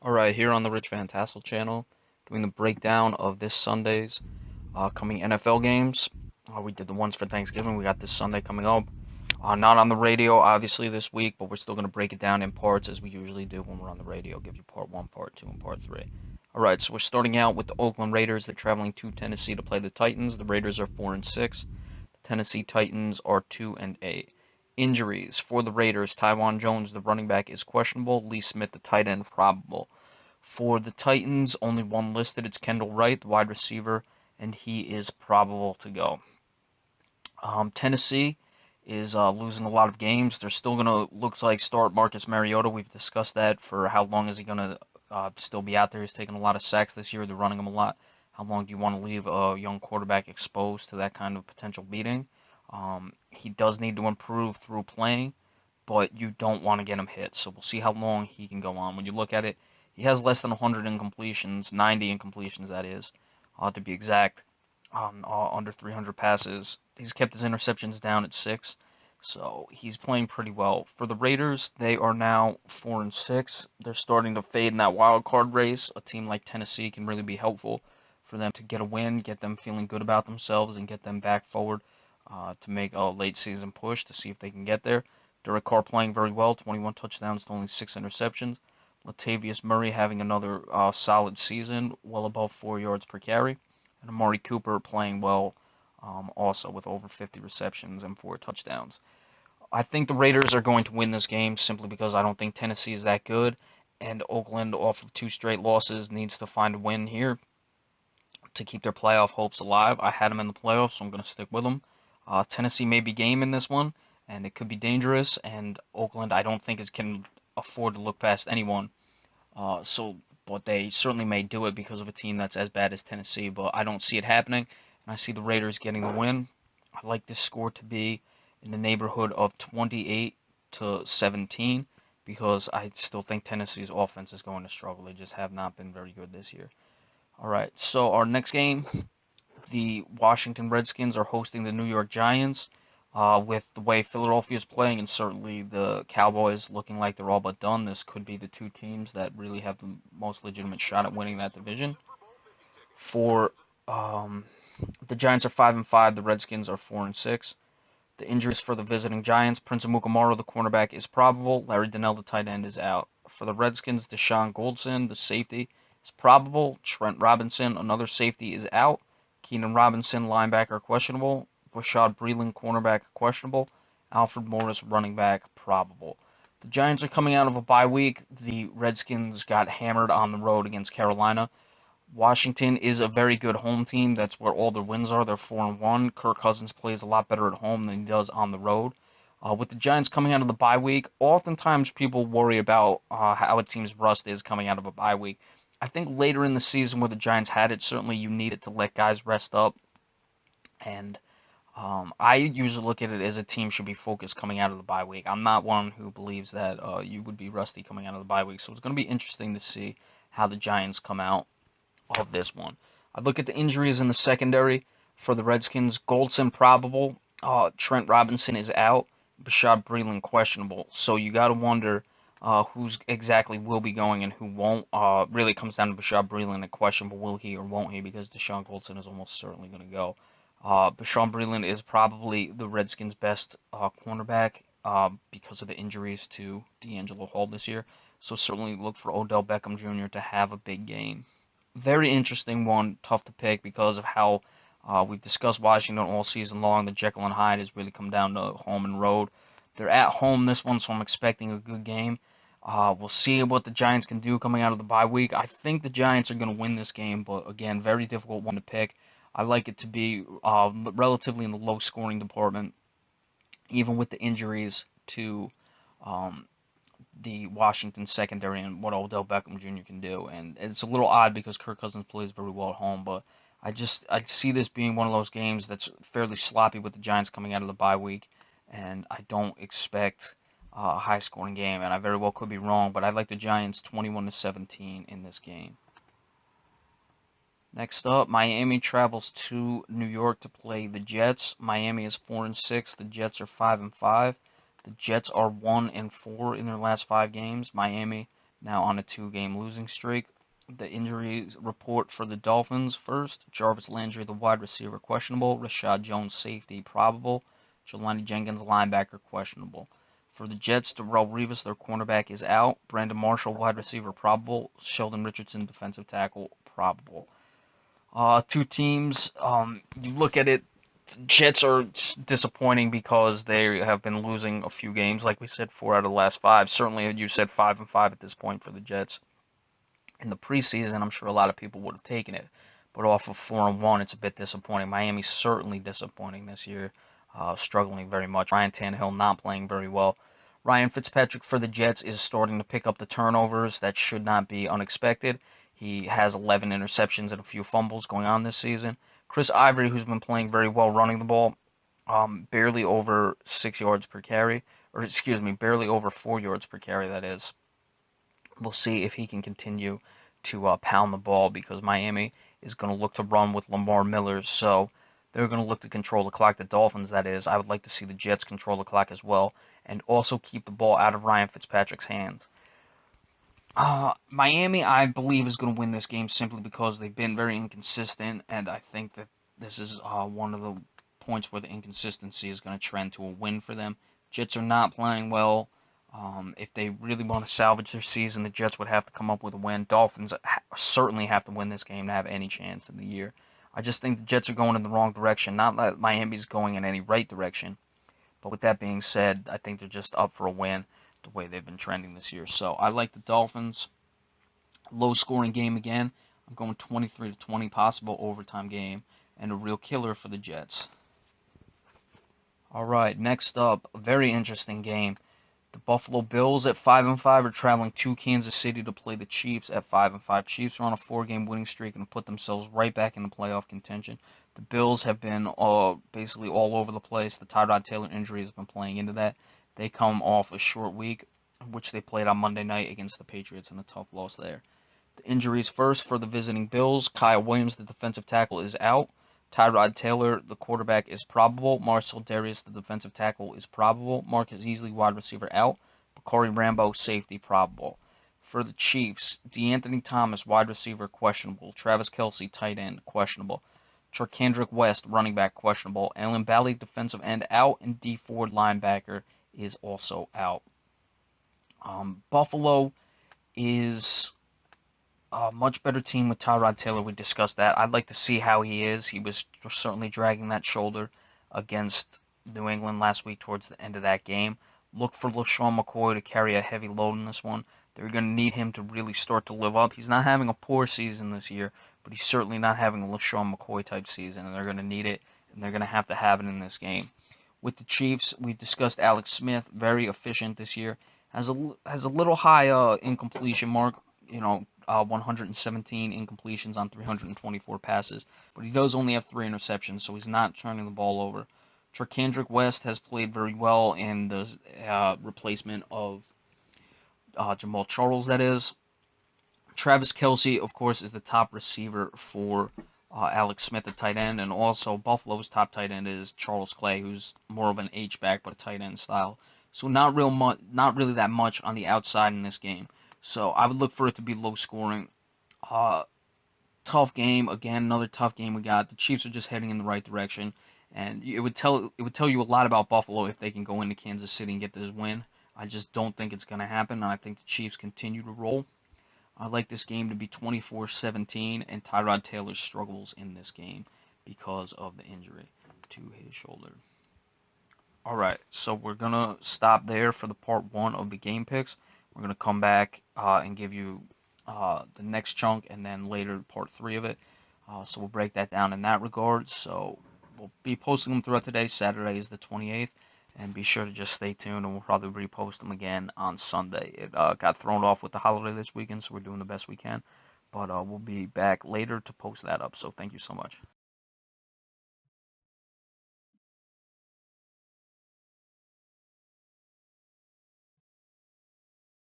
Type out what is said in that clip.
Alright, here on the Rich Van Tassel channel, doing the breakdown of this Sunday's coming NFL games. We did the ones for Thanksgiving. We got this Sunday coming up. Not on the radio, obviously, this week, but we're still going to break it down in parts as we usually do when we're on the radio. Give you part 1, part 2, and part 3. Alright, so we're starting out with the Oakland Raiders. They're traveling to Tennessee to play the Titans. The Raiders are 4 and 6. The Tennessee Titans are 2 and 8. Injuries for the Raiders: Tywan Jones, the running back, is questionable. Lee Smith, the tight end, probable. For the Titans, only one listed. It's Kendall Wright, the wide receiver, and he is probable to go. Tennessee is losing a lot of games. They're still gonna looks like start Marcus Mariota. We've discussed that for how long is he gonna still be out there. He's taking a lot of sacks this year. They're running him a lot. How long do you want to leave a young quarterback exposed to that kind of potential beating? He does need to improve through playing, but you don't want to get him hit. So we'll see how long he can go on. When you look at it, he has less than 100 incompletions, 90 incompletions, that is, to be exact, on under 300 passes. He's kept his interceptions down at 6, so he's playing pretty well. For the Raiders, they are now 4 and 6. They're starting to fade in that wild card race. A team like Tennessee can really be helpful for them to get a win, get them feeling good about themselves, and get them back forward to make a late season push to see if they can get there. Derek Carr playing very well, 21 touchdowns to only 6 interceptions. Latavius Murray having another solid season, well above 4 yards per carry. And Amari Cooper playing well also with over 50 receptions and 4 touchdowns. I think the Raiders are going to win this game simply because I don't think Tennessee is that good. And Oakland, off of 2 straight losses, needs to find a win here to keep their playoff hopes alive. I had them in the playoffs, so I'm going to stick with them. Tennessee may be game in this one, and it could be dangerous. And Oakland, I don't think, can afford to look past anyone. But they certainly may do it because of a team that's as bad as Tennessee. But I don't see it happening, and I see the Raiders getting the win. I like this score to be in the neighborhood of 28 to 17 because I still think Tennessee's offense is going to struggle. They just have not been very good this year. All right, so our next game, the Washington Redskins are hosting the New York Giants. With the way Philadelphia is playing, and certainly the Cowboys looking like they're all but done, this could be the two teams that really have the most legitimate shot at winning that division. For um, the Giants are 5 and 5, the Redskins are 4 and 6. The injuries for the visiting Giants: Prince Amukamara, the cornerback, is probable. Larry Donnell, the tight end, is out. For the Redskins, Deshaun Goldson, the safety, is probable. Trent Robinson, another safety, is out. Keenan Robinson, linebacker, questionable. Rashad Breeland, cornerback, questionable. Alfred Morris, running back, probable. The Giants are coming out of a bye week. The Redskins got hammered on the road against Carolina. Washington is a very good home team. That's where all their wins are. They're 4 and 1. Kirk Cousins plays a lot better at home than he does on the road. With the Giants coming out of the bye week, oftentimes people worry about how a team's rust is coming out of a bye week. I think later in the season where the Giants had it, certainly you needed to let guys rest up. And I usually look at it as a team should be focused coming out of the bye week. I'm not one who believes that you would be rusty coming out of the bye week. So it's going to be interesting to see how the Giants come out of this one. I look at the injuries in the secondary for the Redskins. Goldson probable. Trent Robinson is out. Bashad Breeland questionable. So you got to wonder who's exactly will be going and who won't. Really comes down to Bashad Breeland and questionable will he or won't he, because Deshaun Goldson is almost certainly going to go. Bashad Breeland is probably the Redskins' best cornerback because of the injuries to D'Angelo Hall this year. So certainly look for Odell Beckham Jr. to have a big game. Very interesting one, tough to pick because of how we've discussed Washington all season long. The Jekyll and Hyde has really come down to home and road. They're at home this one, so I'm expecting a good game. We'll see what the Giants can do coming out of the bye week. I think the Giants are going to win this game, but again, very difficult one to pick. I like it to be relatively in the low scoring department, even with the injuries to um, the Washington secondary and what Odell Beckham Jr. can do. And it's a little odd because Kirk Cousins plays very well at home, but I see this being one of those games that's fairly sloppy with the Giants coming out of the bye week, and I don't expect a high scoring game. And I very well could be wrong, but I like the Giants 21-17 in this game. Next up, Miami travels to New York to play the Jets. Miami is 4 and 6. The Jets are 5 and 5. The Jets are 1 and 4 in their last 5 games. Miami now on a 2-game losing streak. The injury report for the Dolphins first: Jarvis Landry, the wide receiver, questionable. Rashad Jones, safety, probable. Jelani Jenkins, linebacker, questionable. For the Jets, Darrell Revis, their cornerback, is out. Brandon Marshall, wide receiver, probable. Sheldon Richardson, defensive tackle, probable. Two teams. You look at it. Jets are disappointing because they have been losing a few games. Like we said, 4 out of the last 5. Certainly, you said 5-5 at this point for the Jets. In the preseason, I'm sure a lot of people would have taken it, but off of 4-1, it's a bit disappointing. Miami's certainly disappointing this year, struggling very much. Ryan Tannehill not playing very well. Ryan Fitzpatrick for the Jets is starting to pick up the turnovers. That should not be unexpected. He has 11 interceptions and a few fumbles going on this season. Chris Ivory, who's been playing very well running the ball, barely over 6 yards per carry, or excuse me, barely over 4 yards per carry, that is. We'll see if he can continue to pound the ball because Miami is going to look to run with Lamar Miller. So they're going to look to control the clock. The Dolphins, that is. I would like to see the Jets control the clock as well and also keep the ball out of Ryan Fitzpatrick's hands. Miami, I believe, is going to win this game simply because they've been very inconsistent, and I think that this is one of the points where the inconsistency is going to trend to a win for them. Jets are not playing well. If they really want to salvage their season, the Jets would have to come up with a win. Dolphins certainly have to win this game to have any chance in the year. I just think the Jets are going in the wrong direction. Not that Miami's going in any right direction. But with that being said, I think they're just up for a win the way they've been trending this year. So I like the Dolphins. Low scoring game again. I'm going 23-20, possible overtime game, and a real killer for the Jets. All right, next up, a very interesting game. The Buffalo Bills at 5-5 are traveling to Kansas City to play the Chiefs at 5-5. Chiefs are on a 4-game winning streak and put themselves right back in the playoff contention. The Bills have been basically all over the place. The Tyrod Taylor injury has been playing into that. They come off a short week, which they played on Monday night against the Patriots in a tough loss there. The injuries first for the visiting Bills. Kyle Williams, the defensive tackle, is out. Tyrod Taylor, the quarterback, is probable. Marcel Darius, the defensive tackle, is probable. Marcus Easley, wide receiver, out. Bakari Rambo, safety, probable. For the Chiefs, DeAnthony Thomas, wide receiver, questionable. Travis Kelce, tight end, questionable. Charkandrick West, running back, questionable. Alan Bally, defensive end, out. And D Ford, linebacker, is also out. Buffalo is a much better team with Tyrod Taylor. We discussed that. I'd like to see how he is. He was certainly dragging that shoulder against New England last week towards the end of that game. Look for LaShawn McCoy to carry a heavy load in this one. They're going to need him to really start to live up. He's not having a poor season this year, but he's certainly not having a LaShawn McCoy type season, and they're going to need it, and they're going to have it in this game. With the Chiefs, we discussed Alex Smith, very efficient this year. Has a little high incompletion mark, 117 incompletions on 324 passes, but he does only have 3 interceptions, so he's not turning the ball over. Charkandrick West has played very well in the replacement of Jamal Charles, that is. Travis Kelce, of course, is the top receiver for Alex Smith, the tight end, and also Buffalo's top tight end is Charles Clay, who's more of an H-back but a tight end style. So not really that much on the outside in this game. So I would look for it to be low scoring. Tough game again, another tough game we got. The Chiefs are just heading in the right direction, and it would tell you a lot about Buffalo if they can go into Kansas City and get this win. I just don't think it's going to happen, and I think the Chiefs continue to roll. I'd like this game to be 24-17, and Tyrod Taylor struggles in this game because of the injury to his shoulder. All right, so we're going to stop there for the part 1 of the game picks. We're going to come back and give you the next chunk and then later part 3 of it. So we'll break that down in that regard. So we'll be posting them throughout today. Saturday is the 28th. And be sure to just stay tuned, and we'll probably repost them again on Sunday. It got thrown off with the holiday this weekend, so we're doing the best we can. But we'll be back later to post that up. So thank you so much.